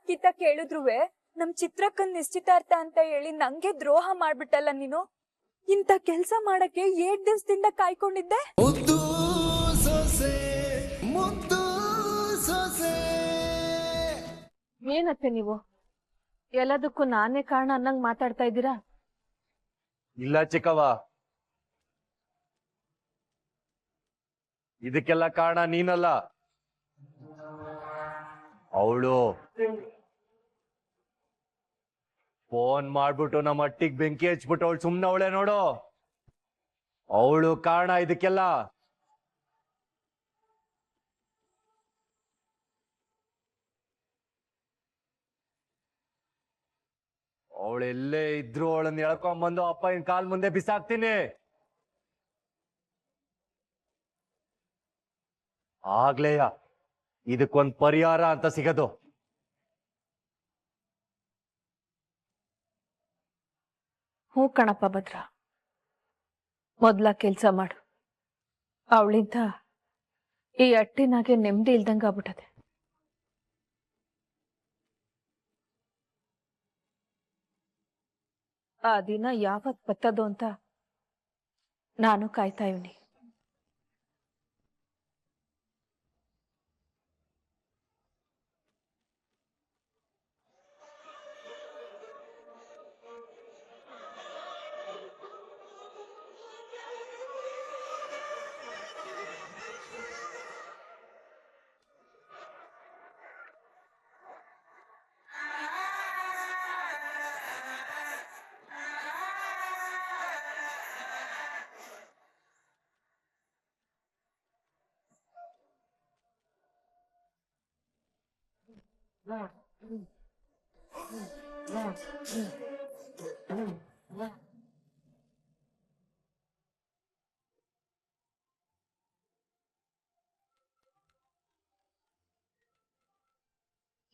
ಗೀತಾ ಕೇಳಿದ್ರುವೆ ನಮ್ ಚಿತ್ರಕ್ಕನ್ ನಿಶ್ಚಿತಾರ್ಥ ಅಂತ ಹೇಳಿ ನಂಗೆ ದ್ರೋಹ ಮಾಡ್ಬಿಟ್ಟಲ್ಲ ನೀನು. ಇಂಥ ಕೆಲ್ಸ ಮಾಡಕ್ಕೆ 7 ದಿವಸದಿಂದ ಕಾಯ್ಕೊಂಡಿದ್ದೆ. ಏನತ್ತೆ ನೀವು ಎಲ್ಲದಕ್ಕೂ ನಾನೇ ಕಾರಣ ಅನ್ನಂಗ್ ಮಾತಾಡ್ತಾ ಇದ್ದೀರಾ? ಇಲ್ಲ ಚಿಕ್ಕವ್ವ, ಇದಕ್ಕೆಲ್ಲ ಕಾರಣ ನೀನಲ್ಲ, ಅವಳು. ಫೋನ್ ಮಾಡ್ಬಿಟ್ಟು ನಮ್ಮ ಅಟ್ಟಿಗೆ ಬೆಂಕಿ ಹಚ್ಬಿಟ್ಟು ಅವಳು ಸುಮ್ನೆ ಅವಳೆ ನೋಡು, ಅವಳು ಕಾರಣ ಇದಕ್ಕೆಲ್ಲ. ಅವಳೆಲ್ಲೇ ಇದ್ರು ಅವಳನ್ನ ಎಳ್ಕೊಂಬಂದು ಅಪ್ಪನ ಕಾಲ್ ಮುಂದೆ ಬಿಸಾಕ್ತೀನಿ. ಆಗ್ಲೇಯ ಇದಕ್ಕೊಂದ್ ಪರಿಹಾರ ಅಂತ ಸಿಗದು. ಹ್ಞೂ ಕಣಪ್ಪ ಭದ್ರ, ಮೊದ್ಲ ಕೆಲ್ಸ ಮಾಡು. ಅವಳಿಂದ ಈ ಅಟ್ಟಿನಾಗೆ ನೆಮ್ಮದಿ ಇಲ್ದಂಗ ಆಗ್ಬಿಟ್ಟದೆ. ಆ ದಿನ ಯಾವತ್ ಬತ್ತದು ಅಂತ ನಾನು ಕಾಯ್ತಾ ಇವ್ನಿ.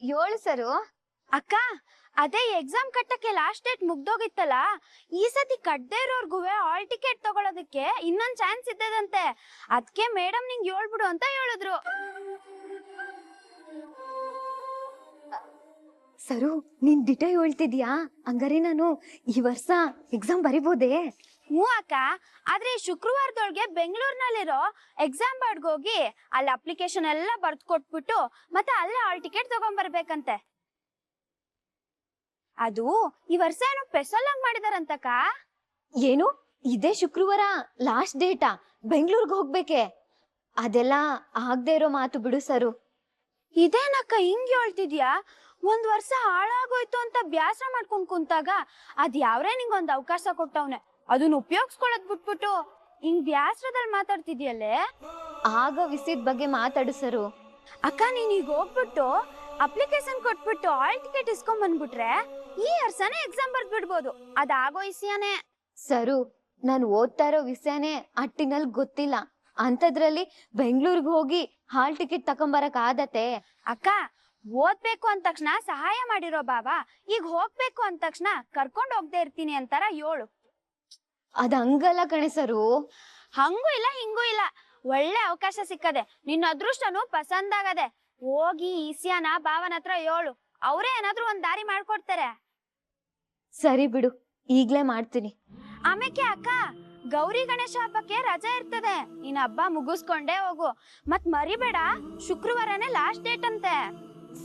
ಏಳು ಸರು ಅಕ್ಕ, ಅದೇ ಎಕ್ಸಾಮ್ ಕಟ್ಟಕ್ಕೆ ಲಾಸ್ಟ್ ಡೇಟ್ ಮುಗ್ದೋಗಿತ್ತಲ್ಲ, ಈ ಸತಿ ಕಟ್ಟದೇ ಇರೋರ್ಗುವೆ ಹಾಲ್ ಟಿಕೆಟ್ ತಗೊಳೋದಕ್ಕೆ ಇನ್ನೊಂದ್ ಚಾನ್ಸ್ ಇದ್ದದಂತೆ. ಅದಕ್ಕೆ ಮೇಡಮ್ ನಿಂಗೆ ಹೇಳ್ಬಿಡು ಅಂತ ಹೇಳಿದ್ರು. ಸರು, ನೀನ್ ಡಿಟ ಹೇಳ್ತಿದ್ಯಾ? ಹಂಗಾರೆ ನಾನು ಈ ವರ್ಷ ಎಕ್ಸಾಮ್ ಬರಿಬೋದೇ? ಹ್ಞೂ ಅಕ್ಕ, ಆದ್ರೆ ಶುಕ್ರವಾರದೊಳಗೆ ಬೆಂಗಳೂರಿನಲ್ಲಿರೋ ಎಕ್ಸಾಮ್ ಬೋರ್ಡ್ಗೆ ಹೋಗಿ ಅಲ್ಲಿ ಅಪ್ಲಿಕೇಶನ್ ಎಲ್ಲ ಬರ್ದ್ ಕೊಟ್ಬಿಟ್ಟು ಮತ್ತೆ ಅಲ್ಲೇ ಹಾಲ್ ಟಿಕೆಟ್ ತಗೊಂಡ್ಬರ್ಬೇಕಂತೆ. ಅದು ಈ ವರ್ಷ ಏನೋ ಸ್ಪೆಷಲ್ ಆಗಿ ಮಾಡಿದಾರಂತಕ್ಕ. ಏನು, ಇದೇ ಶುಕ್ರವಾರ ಲಾಸ್ಟ್ ಡೇಟಾ? ಬೆಂಗಳೂರಿಗೆ ಹೋಗ್ಬೇಕೆ? ಅದೆಲ್ಲ ಆಗದೆ ಇರೋ ಮಾತು ಬಿಡು ಸರು. ಇದೇನಕ್ಕ ಹಿಂಗ್ ಹೇಳ್ತಿದ್ಯಾ? ಒಂದ್ ವರ್ಷ ಹಾಳಾಗೋಯ್ತು ಅಂತ ಬ್ಯಾಸರ ಮಾಡ್ಕೊಂಡ್ ಕುಂತಾಗ ಅದ್ ಯಾವ್ರೇ ನಿಂಗೊಂದ್ ಅವಕಾಶ ಕೊಟ್ಟವ್ನೆ, ಅದನ್ನ ಉಪಯೋಗಿಸ್ಕೊಳ್ಳೋದ್ ಬಿಟ್ಬಿಟ್ಟು ಹಿಂಗ್ ಬ್ಯಾಸರದಲ್ಲಿ ಮಾತಾಡ್ತಿದ್ಯಲ್ಲೇ. ಆಗ ವಿಸಿದ್ ಬಗ್ಗೆ ಮಾತಾಡು ಸರು. ಅಕ್ಕ, ನೀನ್ ಈಗ ಹೋಗ್ಬಿಟ್ಟು ಅಪ್ಲಿಕೇಶನ್ ಕೊಟ್ಬಿಟ್ಟು ಹಾಲ್ ಟಿಕೆಟ್ ಇಸ್ಕೊಂಡ್ ಬಂದ್ಬಿಟ್ರೆ ಈ ವರ್ಷನೇ ಎಕ್ಸಾಮ್ ಬರ್ದ್ ಬಿಡ್ಬೋದು. ಅದಾಗೋ ವಿಷಯನೇ. ಸರು, ನಾನು ಓದ್ತಾ ಇರೋ ವಿಷಯನೇ ಅಟ್ಟಿನಲ್ಲಿ ಗೊತ್ತಿಲ್ಲ, ಅಂತದ್ರಲ್ಲಿ ಬೆಂಗಳೂರಿಗೆ ಹೋಗಿ ಹಾಲ್ ಟಿಕೆಟ್ ತಕೊಂಬರಕ್ ಆದತೆ? ಅಕ್ಕ, ಓದ್ಬೇಕು ಅಂದ ತಕ್ಷಣ ಸಹಾಯ ಮಾಡಿರೋ ಬಾವ ಈಗ ಹೋಗ್ಬೇಕು ಅಂದ ತಕ್ಷಣ ಕರ್ಕೊಂಡ್ ಹೋಗ್ದೆ ಇರ್ತೀನಿ ಅಂತಾರ ಏಳು. ಅದ್ ಹಂಗಲ್ಲ ಕಣೆ ಸರು. ಹಂಗೂ ಇಲ್ಲ ಹಿಂಗೂ ಇಲ್ಲ, ಒಳ್ಳೆ ಅವಕಾಶ ಸಿಕ್ಕದೆ, ನಿನ್ನ ಅದೃಷ್ಟನು ಪಸಂದಾಗದೆ. ಹೋಗಿ ಈಸ್ಯಾನ ಬಾವನ ಹತ್ರ ಏಳು, ಅವರೇ ಏನಾದ್ರೂ ಒಂದ್ ದಾರಿ ಮಾಡ್ಕೊಡ್ತಾರೆ. ಸರಿ ಬಿಡು, ಈಗ್ಲೇ ಮಾಡ್ತೀನಿ. ಆಮೇಲೆ ಅಕ್ಕ, ಗೌರಿ ಗಣೇಶ ಹಬ್ಬಕ್ಕೆ ರಜೆ ಇರ್ತದೆ, ನೀನ್ ಹಬ್ಬ ಮುಗಿಸ್ಕೊಂಡೇ ಹೋಗು. ಮತ್ ಮರಿಬೇಡ, ಶುಕ್ರವಾರನೇ ಲಾಸ್ಟ್ ಡೇಟ್ ಅಂತೆ.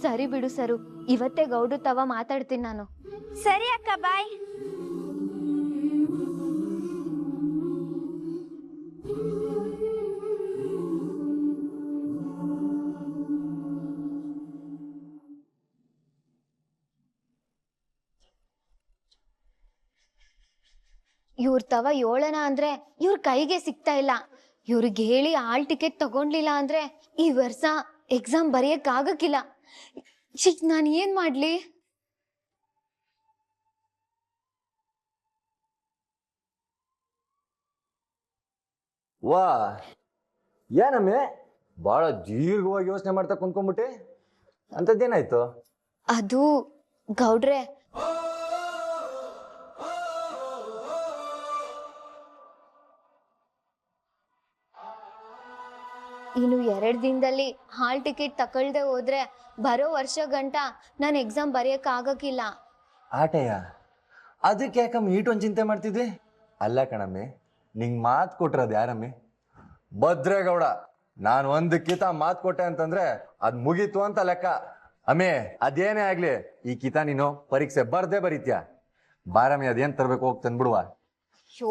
ಸರಿ ಬಿಡು ಸರು, ಇವತ್ತೇ ಗೌಡು ತವ ಮಾತಾಡ್ತೀನಿ ನಾನು. ಸರಿ ಅಕ್ಕ, ಬಾಯ್. ಇವ್ರ ತವ ಏಳನ ಅಂದ್ರೆ ಇವ್ರ ಕೈಗೆ ಸಿಗ್ತಾ ಇಲ್ಲ. ಇವ್ರಿಗೆ ಹೇಳಿ ಹಾಲ್ ಟಿಕೆಟ್ ತಗೊಂಡ್ಲಿಲ್ಲ ಅಂದ್ರೆ ಈ ವರ್ಷ ಎಕ್ಸಾಮ್ ಬರೆಯಕ್ ಆಗಕ್ಕಿಲ್ಲ. ನಾನ್ ಏನ್ ಮಾಡ್ಲಿ? ವಾ, ಏನಮ್ಮೆ ಬಹಳ ದೀರ್ಘವಾಗಿ ಯೋಚನೆ ಮಾಡ್ತಾ ಕುಂತ್ಕೊಂಡ್ಬಿಟ್ಟೆ, ಅಂತದ್ದೇನಾಯ್ತು? ಅದು ಗೌಡ್ರೆ, ಇನ್ನು 2 ದಿನದಲ್ಲಿ ಹಾಲ್ ಟಿಕೆಟ್ ತಗೊಳ್ದೆ ಹೋದ್ರೆ ಬರೋ ವರ್ಷ ಗಂಟ ನಾನು ಎಕ್ಸಾಮ್ ಬರೆಯಕ್ ಆಗಕ್ಕಿಲ್ಲ. ಆಟೆಯ ಅದಕ್ಕೆ ಯಾಕಮ್ಮ ಈಟೊಂದು ಚಿಂತೆ ಮಾಡ್ತಿದ್ದೆ? ಅಲ್ಲ ಕಣಮ್ಮಿ, ನಿಂಗೆ ಮಾತು ಕೊಟ್ಟಿರೋದು ಯಾರಮ್ಮಿ? ಭದ್ರೇಗೌಡ. ನಾನು ಒಂದಕ್ಕಿತ ಮಾತು ಕೊಟ್ಟೆ ಅಂತಂದ್ರೆ ಅದ್ ಮುಗೀತು ಅಂತ ಲೆಕ್ಕ. ಅಮ್ಮಿ, ಅದೇನೇ ಆಗ್ಲಿ ಈ ಕಿತ ನೀನು ಪರೀಕ್ಷೆ ಬರ್ದೇ ಬರೀತ್ಯಾ. ಬಾರಮ್ಮಿ, ಅದೇನ್ ತರ್ಬೇಕು ಹೋಗಿ ತಂದ್ಬಿಡುವ. ಶೋ,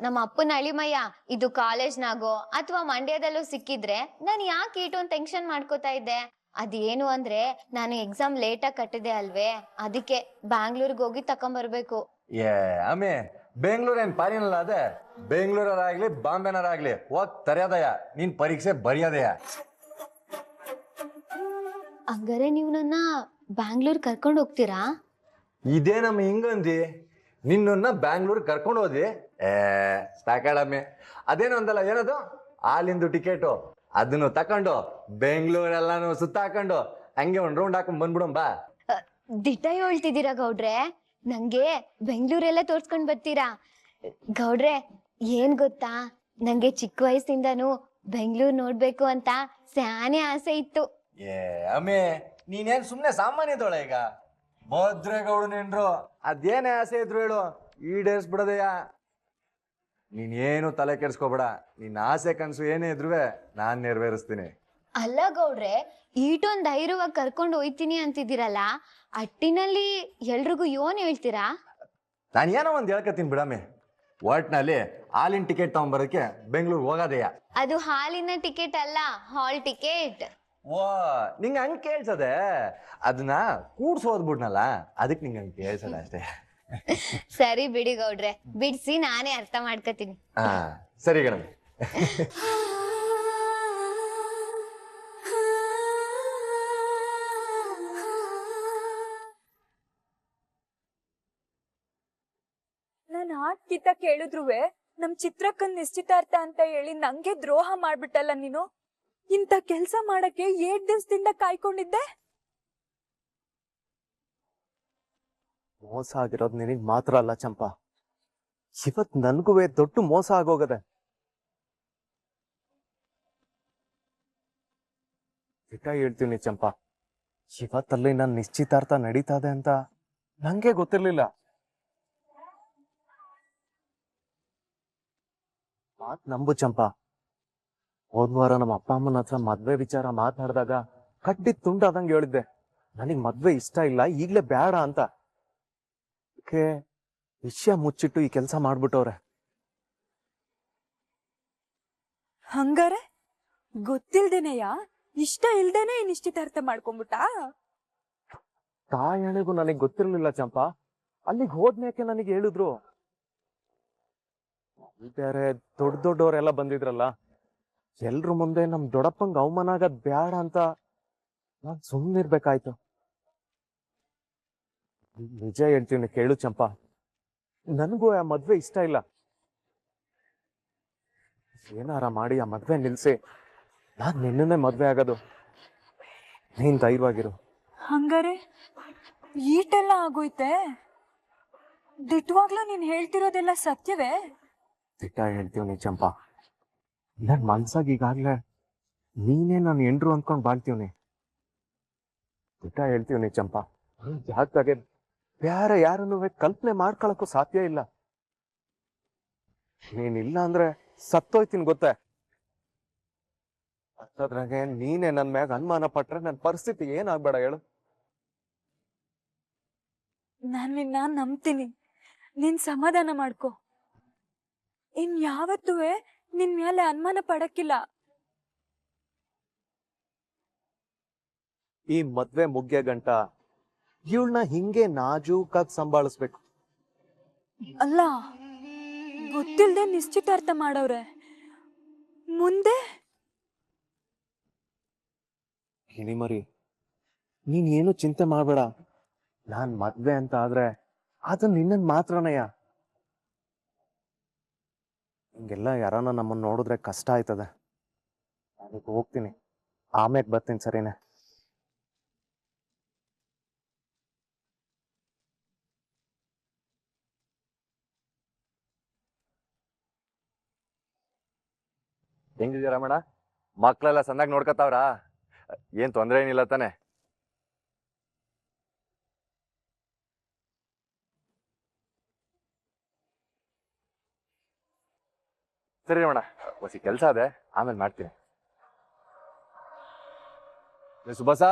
ನಮ್ಮ ಅಪ್ಪನ ಅಳಿಮಯ್ಯ, ಇದು ಕಾಲೇಜ್ನಾಗೋ ಅಥವಾ ಮಂಡ್ಯದಲ್ಲೂ ಸಿಕ್ಕಿದ್ರೆ ನಾನು ಯಾಕೆ ಇಷ್ಟೊಂದು ಟೆನ್ಷನ್ ಮಾಡ್ಕೋತಾ ಇದ್ದೆ? ಅದೇನು ಅಂದ್ರೆ ನಾನು ಎಕ್ಸಾಮ್ ಲೇಟಾಗಿ ಕಟ್ಟಿದೆ ಅಲ್ವೇ, ಅದಕ್ಕೆ ಬ್ಯಾಂಗ್ಳೂರ್ಗೆ ಹೋಗಿ ತಕೊಂಬರ್ಬೇಕು. ಏ ಅಮ್ಮಿ, ಬೆಂಗಳೂರೇನ್ ಪಾರಿನಲ್ಲ ಅದೇ. ಬೆಂಗಳೂರಾಗ್ಲಿ ಬಾಂಬೆನಾರಾಗ್ಲಿ ಹೋಗ್ ತರ್ಯಾದಯ, ನೀನ್ ಪರೀಕ್ಷೆ ಬರೆಯೋದಯ. ಹಂಗಾರೆ ನೀವು ನನ್ನ ಬ್ಯಾಂಗ್ಳೂರ್ ಕರ್ಕೊಂಡು ಹೋಗ್ತೀರಾ? ಇದೇನಮ್ಮ ಹಿಂಗಂದಿ? ನಿನ್ನ ಬ್ಯಾಂಗ್ಳೂರ್ ಕರ್ಕೊಂಡು ಹೋದಿ? ಸಾಕಾಳಮ್ಮಿ. ಅದೇನು ಅಂದಲ್ಲ, ಏನದು ಹಾಲಿಂದು ಟಿಕೆಟು, ಅದನ್ನು ತಕೊಂಡು ಬೆಂಗಳೂರೆಲ್ಲಾನು ಸುತ್ತ ಹಾಕೊಂಡು ಹಂಗೆ ಒಂದ್ ರೌಂಡ್ ಹಾಕೊಂಡ್ ಬಂದ್ಬಿಡಂ ಬಾ. ದಿಟ್ಟ ಹೇಳ್ತಿದ್ದೀರಾ ಗೌಡ್ರೆ, ನಂಗೆ ಬೆಂಗ್ಳೂರೆಲ್ಲ ತೋರ್ಸ್ಕೊಂಡ್ ಬರ್ತೀರಾ? ಗೌಡ್ರೆ, ಏನ್ ಗೊತ್ತಾ, ನಂಗೆ ಚಿಕ್ಕ ವಯಸ್ಸಿಂದನೂ ಬೆಂಗ್ಳೂರ್ ನೋಡ್ಬೇಕು ಅಂತ ಸ್ಯಾನೆ ಆಸೆ ಇತ್ತು. ಏ ಅಮ್ಮಿ, ನೀನೇನ್ ಸುಮ್ನೆ ಸಾಮಾನ್ಯದೊಳ ಈಗ? ಭದ್ರೇಗೌಡನೇನ್ರು ಅದೇನೇ ಆಸೆ ಇದ್ರು ಹೇಳು, ಈಡೇರಿಸ್ಬಿಡೋದಯ್ಯ. ನೀನೇನು ತಲೆ ಕೆಡ್ಸ್ಕೊಬೇಡ, ನಿನ್ನ ಆಸೆ ಕನ್ಸು ಏನೇ ಇದ್ರು ನಾನ್ ನೆರವೇರಿಸ್ತೀನಿ. ಅಲ್ಲ ಗೌಡ್ರೆ, ಈಟೊಂದ್ ಧೈರ್ಯವಾಗಿ ಕರ್ಕೊಂಡು ಹೋಯ್ತೀನಿ ಅಂತಿದ್ದೀರಲ್ಲ, ಅಟ್ಟಿನಲ್ಲಿ ಎಲ್ರಿಗೂ ಯೋನ್ ಹೇಳ್ತೀರಾ? ನಾನು ಏನೋ ಒಂದ್ ಹೇಳ್ಕತ್ತೀನಿ ಬಿಡಮ್ಮಿ. ಒಟ್ನಲ್ಲಿ ಹಾಲಿನ ಟಿಕೆಟ್ ತಗೊಂಬರೋಕೆ ಬೆಂಗಳೂರು ಹೋಗೋದಯ್ಯ. ಅದು ಹಾಲಿನ ಟಿಕೆಟ್ ಅಲ್ಲ, ಹಾಲ್ ಟಿಕೆಟ್. ಓ, ನಿಂಗೆ ಹಂಗೆ ಕೇಳ್ಸದೆ? ಅದನ್ನ ಕೂಡ್ಸೋದ್ಬಿಡ್ನಲ್ಲ, ಅದಕ್ಕೆ ನಿಂಗೆ ಹಂಗೆ ಕೇಳ್ಸದ ಅಷ್ಟೇ. ಸರಿ ಬಿಡಿ ಗೌಡ್ರೆ, ಬಿಡ್ಸಿ, ನಾನೇ ಅರ್ಥ ಮಾಡ್ಕತೀನಿ. ಹಾ ಸರಿ ಗಣ. ನಾನು ಕಿತ್ತ ಕೇಳಿದ್ರುವೆ ನಮ್ ಚಿತ್ರಕ್ಕನ್ ನಿಶ್ಚಿತಾರ್ಥ ಅಂತ ಹೇಳಿ ನಂಗೆ ದ್ರೋಹ ಮಾಡ್ಬಿಟ್ಟಲ್ಲ ನೀನು. ಇಂಥ ಕೆಲ್ಸ ಮಾಡಕ್ಕೆ 7 ದಿವಸದಿಂದ ಕಾಯ್ಕೊಂಡಿದ್ದೆ. ಮೋಸ ಆಗಿರೋದು ನಿನಗ್ ಮಾತ್ರ ಅಲ್ಲ ಚಂಪಾ, ಇವತ್ ನನ್ಗೂ ದೊಡ್ಡ ಮೋಸ ಆಗೋಗದೆ. ಇಟ ಹೇಳ್ತೀನಿ ಚಂಪಾ, ಇವತ್ತಲ್ಲಿ ನನ್ ನಿಶ್ಚಿತಾರ್ಥ ನಡೀತದೆ ಅಂತ ನಂಗೆ ಗೊತ್ತಿರ್ಲಿಲ್ಲ. ಮಾತ್ ನಂಬು ಚಂಪಾ, ಹೋದ್ವಾರ ನಮ್ಮ ಅಪ್ಪ ಅಮ್ಮನ ಹತ್ರ ಮದ್ವೆ ವಿಚಾರ ಮಾತಾಡಿದಾಗ ಕಟ್ಟಿದ್ ತುಂಡಾದಂಗೆ ಹೇಳಿದ್ದೆ, ನನಗ್ ಮದ್ವೆ ಇಷ್ಟ ಇಲ್ಲ, ಈಗ್ಲೇ ಬೇಡ ಅಂತ. ವಿಷಯ ಮುಚ್ಚಿಟ್ಟು ಈ ಕೆಲಸ ಮಾಡ್ಬಿಟ್ಟವ್ರೆ. ಹಂಗಾರೆ ಗೊತ್ತಿಲ್ದೇನೆಯ ಇಷ್ಟ ಇಲ್ದೇನೆ ಈ ನಿಶ್ಚಿತಾರ್ಥ ಮಾಡ್ಕೊಂಡ್ಬಿಟ್ಟ? ತಾಯಣೆಗೂ ನನಗ್ ಗೊತ್ತಿರ್ಲಿಲ್ಲ ಚಂಪಾ, ಅಲ್ಲಿಗೆ ಹೋದ್ಮೇಕೆ ನನಗೆ ಹೇಳಿದ್ರು. ಬೇರೆ ದೊಡ್ಡವರೆಲ್ಲ ಬಂದಿದ್ರಲ್ಲ, ಎಲ್ರ ಮುಂದೆ ನಮ್ ದೊಡ್ಡಪ್ಪಂಗ್ ಅವಮಾನ ಆಗದ್ ಬೇಡ ಅಂತ ನಾನ್ ಸುಮ್ಮನಿರ್ಬೇಕಾಯ್ತು. ನಿಜ ಹೇಳ್ತೀನಿ ಕೇಳು ಚಂಪಾ, ನನಗೂ ಆ ಮದ್ವೆ ಇಷ್ಟ ಇಲ್ಲ. ಏನಾರ ಮಾಡಿ ಆ ಮದ್ವೆ ನಿಲ್ಸಿ ನಾನ್ ನಿನ್ನೇ ಮದ್ವೆ ಆಗೋದು. ನೀನ್ ಧೈರ್ಯವಾಗಿರು. ಹಂಗಾರೆ ಈಟೆಲ್ಲ ಆಗೋಯ್ತೆ? ದಿಟ್ವಾಗ್ಲೂ ನೀನ್ ಹೇಳ್ತಿರೋದೆಲ್ಲ ಸತ್ಯವೇ? ದಿಟ್ಟ ಹೇಳ್ತೀವಿ ಚಂಪಾ, ನನ್ ಮನ್ಸಾಗ ಈಗಾಗ್ಲೇ ನೀನೇ ನಾನು ಎಂಡ್ರು ಅಂದ್ಕೊಂಡ್ ಬಾಳ್ತೀವ್ನಿ. ದಿಟ್ಟ ಹೇಳ್ತೀವಿ ಚಂಪಾ, ಜಾಗದಾಗೆ ಬೇರೆ ಯಾರನ್ನು ಕಲ್ಪನೆ ಮಾಡ್ಕೊಳಕ್ಕೂ ಸಾಧ್ಯ ಇಲ್ಲ. ನೀನಿಲ್ಲ ಅಂದ್ರೆ ಸತ್ತೋಯ್ತೀನಿ ಗೊತ್ತೇ. ಅದ್ರಾಗೆ ನೀನೇ ನನ್ ಮ್ಯಾಗ ಅನುಮಾನ ಪಟ್ರೆ ನನ್ ಪರಿಸ್ಥಿತಿ ಏನಾಗ್ಬೇಡ ಹೇಳು. ನಾನ್ ನಿನ್ನ ನಂಬ್ತೀನಿ, ನೀನ್ ಸಮಾಧಾನ ಮಾಡ್ಕೊ. ಇನ್ ಯಾವತ್ತೂ ನಿನ್ ಮೇಲೆ ಅನುಮಾನ ಪಡಕ್ಕಿಲ್ಲ. ಈ ಮದ್ವೆ ಮುಗ್ಯ ಗಂಟ ಇವಳನ್ನ ಹಿಂಗೆ ನಾಜೂಕಾಗಿ ಸಂಭಾಳಿಸ್ಬೇಕು. ಅಲ್ಲ, ಗೊತ್ತಿಲ್ದೆ ನಿಶ್ಚಿತಾರ್ಥ ಮಾಡವ್ರೆ, ಮುಂದೆ ಗಿಣಿಮರಿ, ನೀನ್ ಏನು ಚಿಂತೆ ಮಾಡ್ಬೇಡ. ನಾನ್ ಮದ್ವೆ ಅಂತ ಆದ್ರೆ ಅದು ನಿನ್ನನ್ ಮಾತ್ರನಯ್ಯ. ಹಿಂಗೆಲ್ಲ ಯಾರನ್ನ ನಮ್ಮನ್ನ ನೋಡಿದ್ರೆ ಕಷ್ಟ ಆಯ್ತದೆ. ನಾನೀಗ ಹೋಗ್ತೀನಿ, ಆಮೇಲೆ ಬರ್ತೀನಿ, ಸರಿನೇ? ಹೆಂಗಿದ್ದೀರಾ ಮೇಡ? ಮಕ್ಳೆಲ್ಲ ಸಂದಾಗಿ ನೋಡ್ಕೊತಾವ್ರಾ? ಏನ್ ತೊಂದ್ರೆ ಏನಿಲ್ಲ ತಾನೆ? ಸರಿ ಅಣ್ಣ, ಹೊಸಿ ಕೆಲಸ ಅದೇ, ಆಮೇಲೆ ಮಾಡ್ತೀನಿ. ಸುಭಾಸ,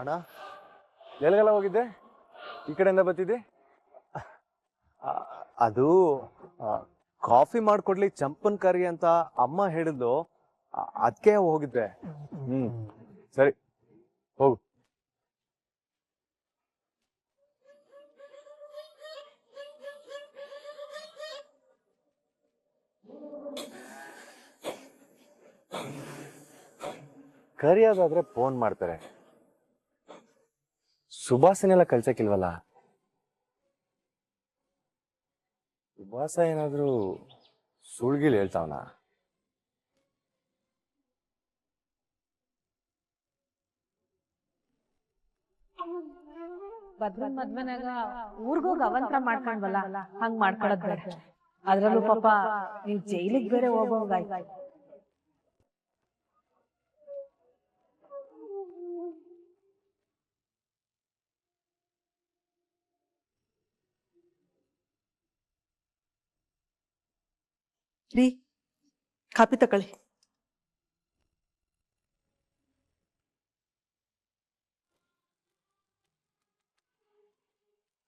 ಅಣ್ಣ ಎಲ್ಲಿಗೆಲ್ಲ ಹೋಗಿದ್ದೆ? ಈ ಕಡೆಯಿಂದ ಬರ್ತಿದ್ದೆ? ಅದು ಕಾಫಿ ಮಾಡ್ಕೊಡ್ಲಿ ಚಂಪನ್ ಕರಿ ಅಂತ ಅಮ್ಮ ಹೇಳಿದ್ಲು, ಅದಕ್ಕೆ ಹೋಗಿದ್ದೆ. ಸರಿ ಹೋಗು. ಕರಿಯೋದಾದ್ರೆ ಫೋನ್ ಮಾಡ್ತಾರೆ, ಸುಭಾಸನೆಲ್ಲ ಕಳ್ಸಕ್ಕಿಲ್ವಲ್ಲ? ಸುಭಾಸ ಏನಾದ್ರೂ ಸುಳ್ಗಿಲ್ ಹೇಳ್ತಾವನ? ಬದ್ರನ್ ಮದ್ವೆನಾಗ ಊರ್ಗೋಗಿ ಅವಂತರ ಮಾಡ್ಕೊಂಡ್ವಲ್ಲ, ಹಂಗ್ ಮಾಡ್ಕೊಳದ್ ಬೇಡ. ಅದ್ರಲ್ಲೂ ಪಾಪ ನೀವ್ ಜೈಲಿಗೆ ಬೇರೆ ಹೋಗೋಂಗಾಯ್ತು. ರೀ, ಕಾಪಿ ತಕೊಳ್ಳಿ.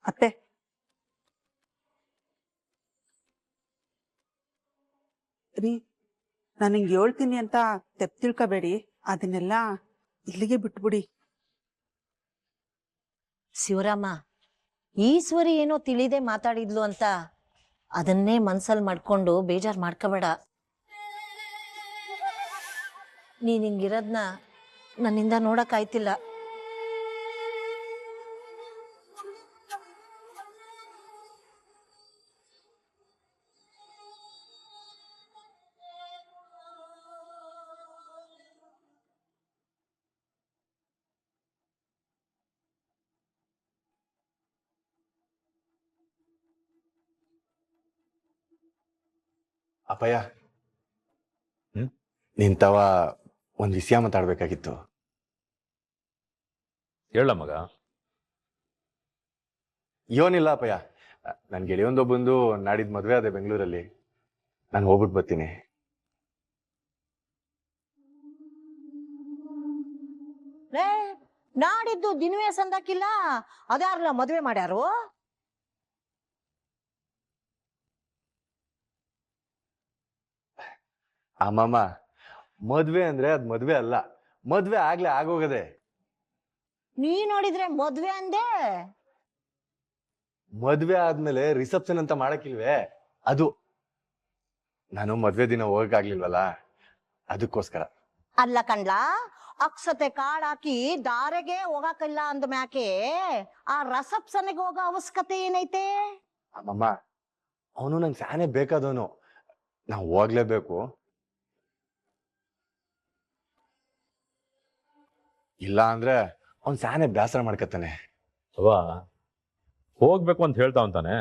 ಅತ್ತೆ, ರೀ, ನಾನು ಹಿಂಗೆ ಹೇಳ್ತೀನಿ ಅಂತ ತೆಪ್ಪು ತಿಳ್ಕೊಬೇಡಿ. ಅದನ್ನೆಲ್ಲ ಇಲ್ಲಿಗೆ ಬಿಟ್ಬಿಡಿ. ಶಿವರಾಮ, ಈಶ್ವರಿ ಏನೋ ತಿಳಿದೆ ಮಾತಾಡಿದ್ಲು ಅಂತ ಅದನ್ನೇ ಮನ್ಸಲ್ಲಿ ಮಾಡ್ಕೊಂಡು ಬೇಜಾರ್ ಮಾಡ್ಕೋಬೇಡ. ನೀನ್ ಹಿಂಗಿರೋದ್ನ ನನ್ನಿಂದ ನೋಡಕ್ ಆಯ್ತಿಲ್ಲ. ಅಪ್ಪಯ್ಯ, ನಿಂತವ ಒಂದ್ ವಿಷಯ ಮಾತಾಡ್ಬೇಕಾಗಿತ್ತು. ಹೇಳ ಮಗ. ಏನಿಲ್ಲ ಅಪ್ಪಯ್ಯ, ನನ್ ಗೆಳೆಯೊಂದೊಬ್ಬಂದು ನಾಡಿದ್ ಮದ್ವೆ ಅದೇ ಬೆಂಗಳೂರಲ್ಲಿ. ನಾನು ಹೋಗ್ಬಿಟ್ಟು ಬರ್ತೀನಿ. ನಾಡಿದ್ದು ದಿನವೇ ಸಂದಾಕಿಲ್ಲ, ಅದ್ಯಾರಲ್ಲ ಮದ್ವೆ ಮಾಡ್ಯಾರು? ಅಮ್ಮಮ್ಮ, ಮದ್ವೆ ಅಂದ್ರೆ ಅದ್ ಮದ್ವೆ ಅಲ್ಲ, ಮದ್ವೆ ಆಗ್ಲೇ ಆಗೋಗದೆ. ನೀ ನೋಡಿದ್ರೆ ಮದ್ವೆ ಅಂದೆ. ಮದ್ವೆ ಆದ್ಮೇಲೆ ರಿಸೆಪ್ಷನ್ ಅಂತ ಮಾಡಕ್ಕಿಲ್ವೇ, ಅದು. ನಾನು ಮದ್ವೆ ದಿನ ಹೋಗಕ್ಕಾಗ್ಲಿಲ್ವಲ್ಲ, ಅದಕ್ಕೋಸ್ಕರ. ಅಲ್ಲ ಕಣ್ಲಾ, ಅಕ್ಷತೆ ಕಾಳಾಕಿ ದಾರೆಗೆ ಹೋಗಕ್ಕಿಲ್ಲ ಅಂದ ಮ್ಯಾಕೆ ಆ ರಿಸೆಪ್ಷನ್ಗೆ ಹೋಗೋ ಅವಶ್ಯಕತೆ ಏನೈತೆ? ಅಮ್ಮಮ್ಮ, ಅವನು ನಂಗೆ ಫ್ಯಾನೇ ಬೇಕಾದವನು, ನಾವು ಹೋಗ್ಲೇಬೇಕು. ಇಲ್ಲ ಅಂದ್ರೆ ಅವ್ನ್ ಸ್ಯಾನೆ ಬೇಸರ ಮಾಡ್ಕತಾನೆ. ಅವಾ ಹೋಗ್ಬೇಕು ಅಂತ ಹೇಳ್ತಾವಂತಾನೆ,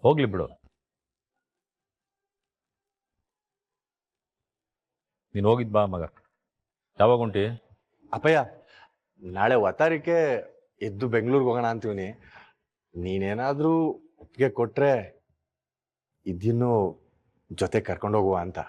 ಹೋಗ್ಲಿ ಬಿಡು. ನೀನ್ ಹೋಗಿದ್ ಬಾ ಮಗ. ಯಾವಾಗ ಹೊಂಟಿ? ಅಪ್ಪಯ್ಯ, ನಾಳೆ ಒತ್ತಾರಿಕೆ ಎದ್ದು ಬೆಂಗಳೂರಿಗೆ ಹೋಗೋಣ ಅಂತೀವಿ. ನೀನೇನಾದ್ರೂ ಒಪ್ಪಿಗೆ ಕೊಟ್ರೆ ಇದಿನ್ನು ಜೊತೆ ಕರ್ಕೊಂಡೋಗುವ ಅಂತ.